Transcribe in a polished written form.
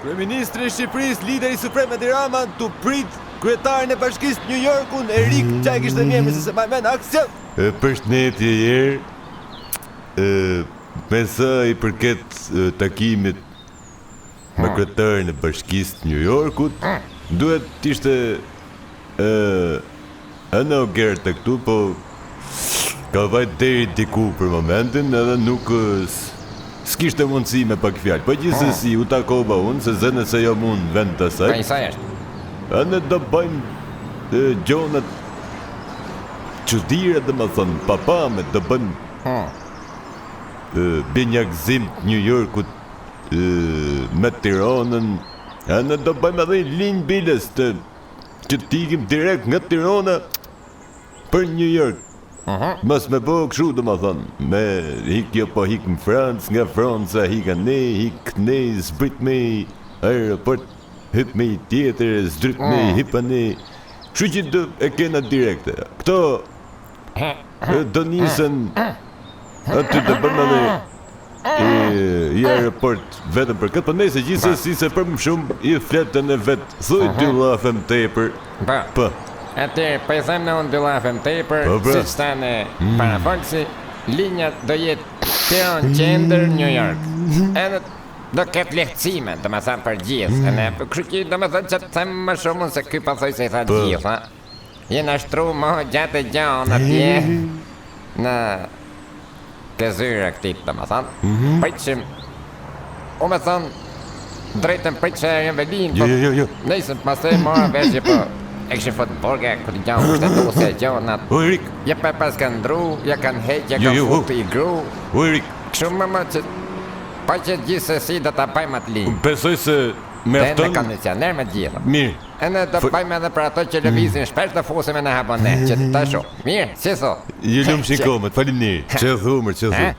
Kryeministri i Shqipërisë, lideri suprem Edi Rama, tu prit kryetarin e Bashkisë New Yorkun, Erik, çaj kishte mirë se më men aksion. Përshëndetje herë. Me sa i përket takimit me kryetarin e Bashkisë New Yorkut, duhet t'ishte Ana Ogerta këtu, po ka vajt deri diku për momentin edhe nuk s'kishte mundësi me pak fjalë. Po gjithsesi u takova unë se zënë se jo mund vend të saj. Sa është? Ne do bëjmë gjonat çuditëre, domethënë papame, do bëjmë binjakzim të New Yorkut me Tiranën. Ne do bëjmë edhe linjë biles që t'ikim direkt nga Tirana për New York. Mos me bëu kështu domethënë, me hik po hik në Francë, nga Franca hika ne, hik ne, zbrit me aeroport, hyp me tjetër, zdryt me, hipa ne. Kështu që do e kena direkte. Këto do nisen aty të bëjmë edhe i aeroport vetëm për këtë, po nëse gjithsesi se për më shumë i fletën e vetë, thuj 2 llafem tepër. Po. Atëherë, po e them në unë 2 llafem tepër, siç tani parafolsi, linja do jetë Tiranë Qendër, New York. Edhe do ketë lehtësime, domethënë për gjithë. Kështu që domethënë që të them më shumë se ky pasoj se i tha gjithë, ha. Jena shtru më gjatë e gjanë atje në të zyra këtit, domethënë. Pritshim, u me thonë, drejtën pritshë e Velin, po nëjse pastaj mora veshje, po e këshin fëtë borga, këtë gjanë kushtetu se gjonat. O, Erik! Ja pas kanë ndru, ja kanë heq, ja kanë futë i gru. O, Erik! Kështu më që, pa që gjithsesi do ta bajmë atë linjë. Besoj se me Dhe afton... në kondicioner me gjithë. Mirë. E ne do bajmë edhe për ato që lëvizin shpesh të fusim e në habone, që të tashu. Mirë, si so? Ju lumë shikomet, faleminderit. Që thumër, që thumër.